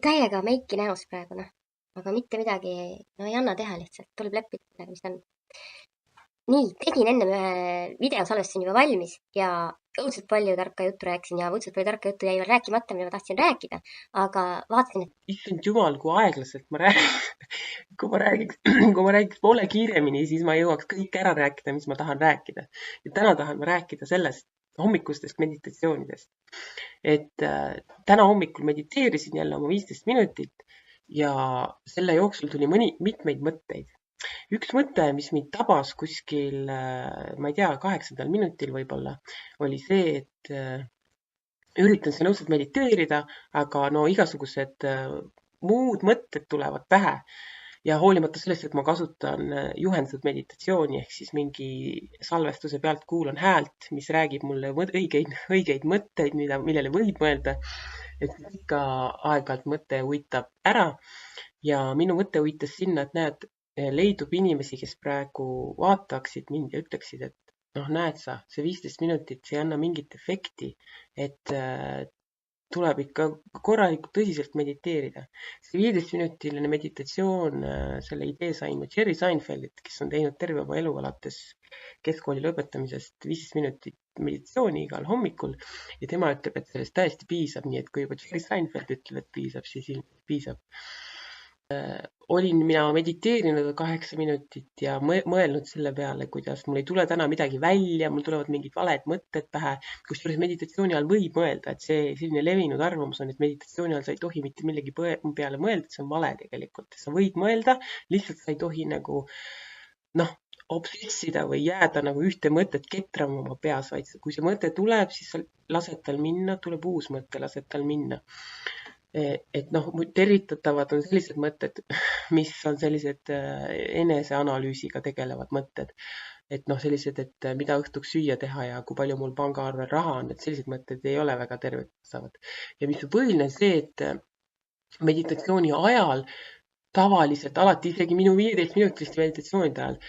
Täiega meiki näos praegu, noh. Aga mitte midagi, no ei anna teha lihtsalt, tuleb leppida sellega, mis ta on. Nii, tegin enne videosalvestasin juba valmis ja õudselt palju tarka juttu rääkisin ja õudselt palju tarka juttu jäi veel rääkimata, mida ma tahtsin rääkida. Aga vaatasin, et Issand jumal, kui aeglaselt ma räägin. kui ma räägiks poole kiiremini, siis ma jõuaks kõik ära rääkida, mis ma tahan rääkida. Ja täna tahan ma rääkida sellest hommikustest meditatsioonidest. Täna hommikul mediteerisin jälle oma 15 minutit ja selle jooksul tuli mitmeid mõtteid. Üks mõte, mis mind tabas kuskil, ma ei tea, 8. minutil võib-olla, oli see, et üritan siin õudselt mediteerida, aga no igasugused muud mõtted tulevad pähe. Ja hoolimata sellest, et ma kasutan juhendatud meditatsiooni ehk siis mingi salvestuse pealt kuulan häält, mis räägib mulle õigeid mõtteid, millele võib mõelda, et ikka aeg-ajalt mõte uitab ära. Ja minu mõte uitas sinna, et näed, leidub inimesi, kes praegu vaataksid mind ja ütleksid, et noh, näed sa, see 15 minutit, see ei anna mingit efekti, et tuleb ikka korralikult tõsiselt mediteerida. See 15-minutiline meditatsioon, selle idee sain ma Jerry Seinfeldilt, kes on teinud terve oma elu alates keskkooli lõpetamisest 15 minutit meditatsiooni igal hommikul ja tema ütleb, et sellest täiesti piisab, nii et kui juba Jerry Seinfeld ütleb, et piisab, siis ilmselt piisab. Olin mina mediteerinud 8 minutit ja mõelnud selle peale, kuidas mul ei tule täna midagi välja, mul tulevad mingid valed mõtted pähe, kusjuures meditatsiooni all võib mõelda, et see selline levinud arvamus on, et meditatsiooni all sa ei tohi mitte millegi peale mõelda, et see on vale tegelikult. Sa võid mõelda, lihtsalt sa ei tohi nagu obsessida või jääda nagu ühte mõtet ketrama oma peas, vaid kui see mõte tuleb, siis sa lased tal minna, tuleb uus mõte, lased tal minna. Tervitatavad on sellised mõtted, mis on sellised eneseanalüüsiga tegelevad mõtted. Sellised, et mida õhtuks süüa teha ja kui palju mul pangaarvel raha on, et sellised mõtted ei ole väga tervitatavad. Ja mis on põhiline see, et meditatsiooni ajal tavaliselt, alati isegi minu 15-minutiliste meditatsioonide ajal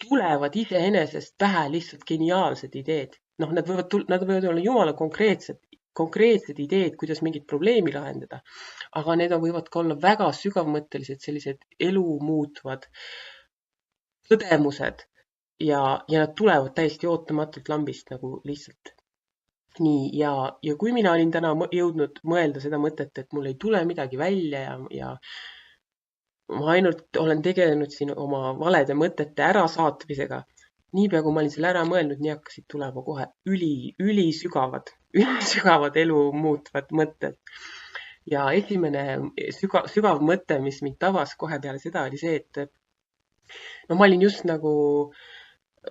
tulevad iseenesest pähe lihtsalt geniaalsed ideed. Nad võivad olla jumala konkreetsed ideed, kuidas mingit probleemi lahendada, aga need võivad ka olla väga sügavmõttelised, sellised elu muutvad tõdemused ja nad tulevad täiesti ootamatult lambist nagu lihtsalt. Nii, ja kui mina olin täna jõudnud mõelda seda mõtet, et mul ei tule midagi välja ja ma ainult olen tegelenud siin oma valede mõtete ärasaatmisega. Niipea, kui ma olin selle ära mõelnud, nii hakkasid tulema kohe ülisügavad elu muutvad mõtted. Ja esimene sügav mõte, mis mind tabas kohe peale seda, oli see, et ma olin just nagu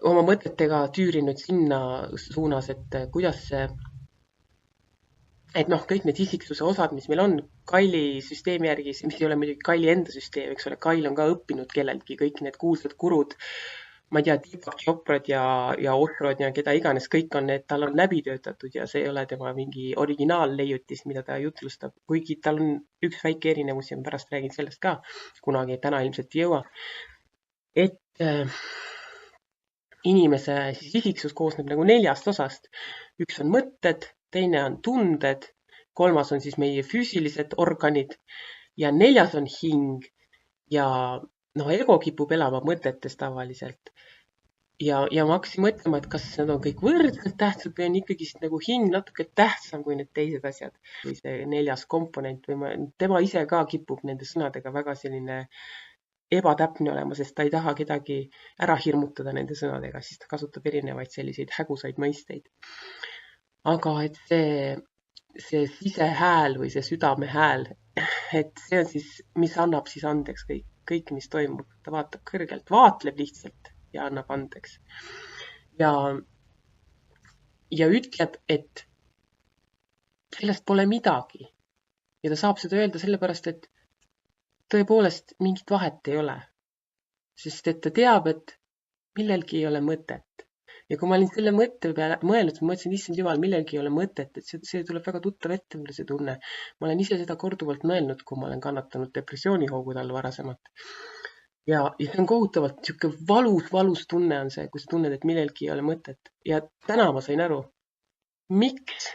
oma mõtetega tüürinud sinna suunas, et kuidas see kõik need isiksuse osad, mis meil on Kaili süsteemi järgi, mis ei ole muidugi Kaili enda süsteem, eks ole, Kail on ka õppinud kelleltki kõik need kuulsad gurud, ma ei tea, Deepak Choprad ja Oshrod ja keda iganes, kõik on need, tal on läbi töötatud ja see ei ole tema mingi originaalleiutis, mida ta jutlustab, kuigi tal on üks väike erinevus ja ma pärast räägin sellest ka kunagi, täna ilmselt ei jõua. Et inimese isiksus koosneb nagu 4 osast. Üks on mõtted, teine on tunded, 3. on siis meie füüsilised organid ja 4. on hing. Ja ego kipub elama mõtetes tavaliselt. Ja ma hakkasin mõtlema, et kas need on kõik võrdselt tähtsad või on ikkagi nagu hing natuke tähtsam kui need teised asjad. Või see 4. komponent või tema ise ka kipub nende sõnadega väga selline ebatäpne olema, sest ta ei taha kedagi ära hirmutada nende sõnadega, siis ta kasutab erinevaid selliseid hägusaid mõisteid. Aga et see sisehääl või see südame hääl, et see on siis, mis annab siis andeks kõik, mis toimub. Ta vaatab kõrgelt, vaatleb lihtsalt ja annab andeks. Ja ütleb, et sellest pole midagi. Ja ta saab seda öelda sellepärast, et tõepoolest mingit vahet ei ole. Sest et ta teab, et millelgi ei ole mõtet. Ja kui ma olin selle mõtte peale mõelnud, ma mõtlesin, issand jumal, millelgi ei ole mõtet, et see tuleb väga tuttav ette mulle see tunne. Ma olen ise seda korduvalt mõelnud, kui ma olen kannatanud depressioonihoogude all varasemalt. Ja see on kohutavalt niisugune valus tunne on see, kui sa tunned, et millelgi ei ole mõtet. Ja täna ma sain aru, miks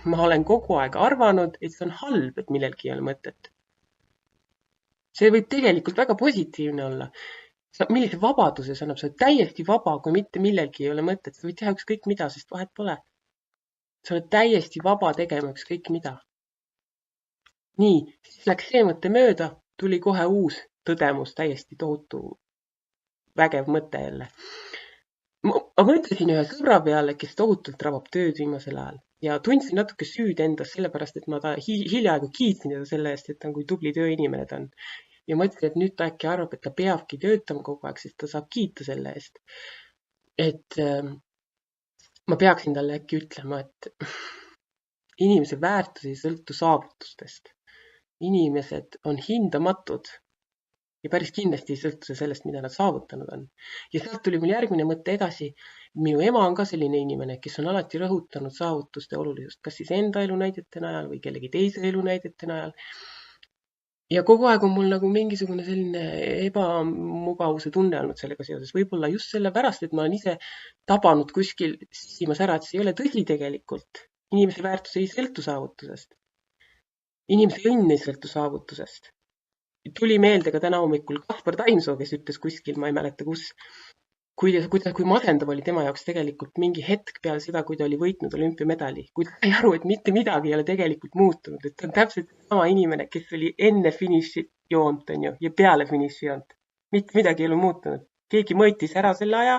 ma olen kogu aeg arvanud, et see on halb, et millelgi ei ole mõtet. See võib tegelikult väga positiivne olla. Millise vabaduse see annab, sa oled täiesti vaba, kui mitte millelgi ei ole mõtet. Sa võid teha ükskõik mida, sest vahet pole. Sa oled täiesti vaba tegema ükskõik mida. Nii, siis läks see mõte mööda, tuli kohe uus tõdemus, täiesti tohutu vägev mõte jälle. Ma mõtlesin ühe sõbra peale, kes tohutult rabab tööd viimasel ajal ja tundsin natuke süüd endas sellepärast, et ma ta hiljaaegu kiitsin teda selle eest, et ta on kui tubli tööinimene ta on. Ja mõtlesin, et nüüd ta äkki arvab, et ta peabki töötama kogu aeg, sest ta saab kiita selle eest. Et ma peaksin talle äkki ütlema, et inimese väärtus ei sõltu saavutustest. Inimesed on hindamatud ja päris kindlasti ei sõltu see sellest, mida nad saavutanud on. Ja sealt tuli mul järgmine mõte edasi. Minu ema on ka selline inimene, kes on alati rõhutanud saavutuste olulisust, kas siis enda elunäidete najal või kellegi teise elunäidete najal. Ja kogu aeg on mul nagu mingisugune selline ebamugavuse tunne olnud sellega seoses. Võib-olla just sellepärast, et ma olen ise tabanud kuskil sisimas ära, et see ei ole tõsi tegelikult. Inimese väärtus ei sõltu saavutusest. Inimese õnn ei sõltu saavutusest. Tuli meelde ka täna hommikul Kaspar Taimsoo, kes ütles kuskil, ma ei mäleta kus, kui masendav oli tema jaoks tegelikult mingi hetk peale seda, kui ta oli võitnud olümpiamedali. Kui ta sai aru, et mitte midagi ei ole tegelikult muutunud, et ta on täpselt sama inimene, kes oli enne finišijoont ja peale finišijoont. Mitte midagi ei ole muutunud. Keegi mõõtis ära selle aja,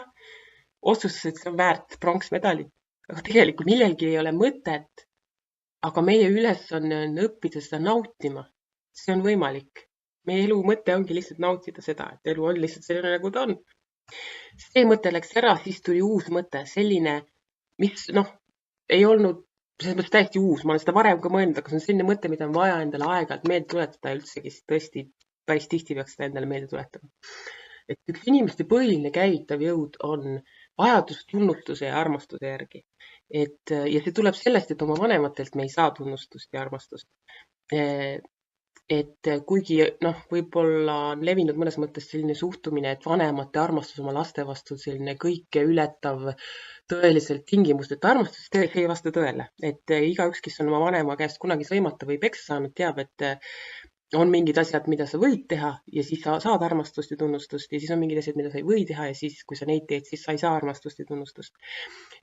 otsustas, et see on väärt pronksmedali. Aga tegelikult millelgi ei ole mõtet, aga meie ülesanne on õppida seda nautima. See on võimalik. Meie elu mõte ongi lihtsalt nautida seda, et elu on lihtsalt selline, nagu ta on. See mõte läks ära, siis tuli uus mõte, selline, mis ei olnud selles mõttes täiesti uus. Ma olen seda varem ka mõelnud, aga see on selline mõte, mida on vaja endale aeg-ajalt meelde tuletada üldsegi, siis tõesti päris tihti peaks seda endale meelde tuletama. Et üks inimeste põhiline käivitav jõud on vajadus tunnustuse ja armastuse järgi. Ja see tuleb sellest, et oma vanematelt me ei saa tunnustust ja armastust. Et kuigi võib-olla on levinud mõnes mõttes selline suhtumine, et vanemate armastus oma laste vastu selline kõike ületav tõeliselt tingimusteta armastus, see ei vasta tõele. Et igaüks, kes on oma vanema käest kunagi sõimata või peksa saanud, teab, et on mingid asjad, mida sa võid teha ja siis sa saad armastust ja tunnustust ja siis on mingid asjad, mida sa ei või teha ja siis, kui sa neid teed, siis sa ei saa armastust ja tunnustust.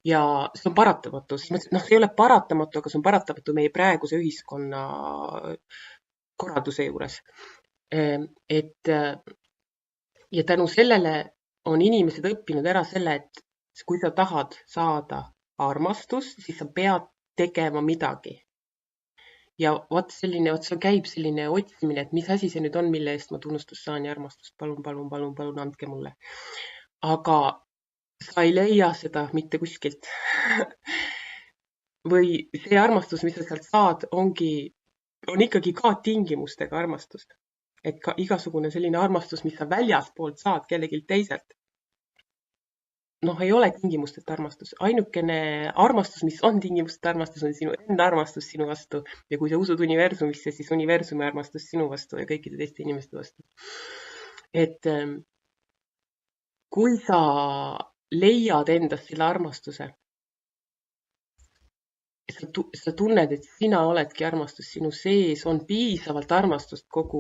Ja see on paratamatu. See ei ole paratamatu, aga see on paratamatu meie praeguse ühiskonna korralduse juures. Ja tänu sellele on inimesed õppinud ära selle, et kui sa tahad saada armastust, siis sa pead tegema midagi. Ja see käib selline otsimine, et mis asi see nüüd on, mille eest ma tunnustust saan ja armastust. Palun, andke mulle. Aga sa ei leia seda mitte kuskilt. Või see armastus, mis sa sealt saad, on ikkagi ka tingimustega armastust. Et ka igasugune selline armastus, mis sa väljaspoolt saad kellelgi teiselt, ei ole tingimusteta armastus. Ainukene armastus, mis on tingimusteta armastus, on sinu enda armastus sinu vastu. Ja kui sa usud universumisse, siis universumi armastus sinu vastu ja kõikide teiste inimeste vastu. Et kui sa leiad endast selle armastuse, sa tunned, et sina oledki armastus, sinu sees on piisavalt armastust kogu,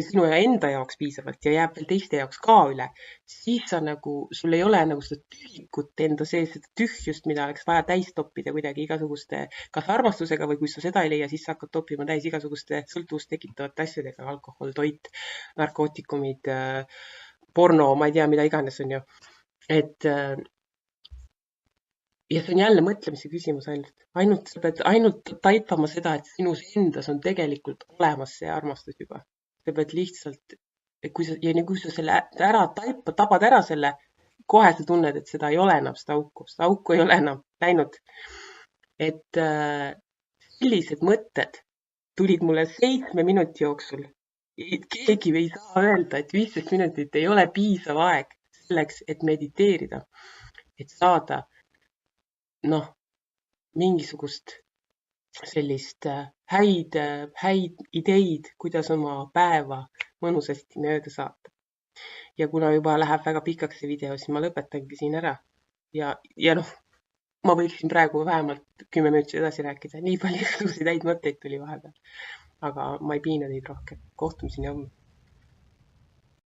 sinu enda jaoks piisavalt ja jääb veel teiste jaoks ka üle, siis sul ei ole seda tühikut enda sees, seda tühjust, mida oleks vaja täis toppida kuidagi igasuguste, kas armastusega või kui sa seda ei leia, siis sa hakkad toppima täis igasuguste sõltuvust tekitavate asjadega, alkohol, toit, narkootikumid, porno, ma ei tea, mida iganes on ju. Ja see on jälle mõtlemise küsimus ainult. Sa pead ainult taipama seda, et sinus endas on tegelikult olemas see armastus juba. Sa pead lihtsalt, kui sa selle ära tabad ära selle, kohe sa tunned, et seda ei ole enam, seda auku ei ole enam läinud. Et sellised mõtted tulid mulle 7 minuti jooksul. Keegi ei saa öelda, et 15 minutit ei ole piisav aeg selleks, et mediteerida, et saada mingisugust sellist häid ideid, kuidas oma päeva mõnusasti mööda saata. Ja kuna juba läheb väga pikaks see video, siis ma lõpetangi siin ära. Ja ma võiksin praegu vähemalt 10 minutit edasi rääkida, nii palju igasuguseid häid mõtteid tuli vahepeal. Aga ma ei piina teid rohkem. Kohtumiseni homme.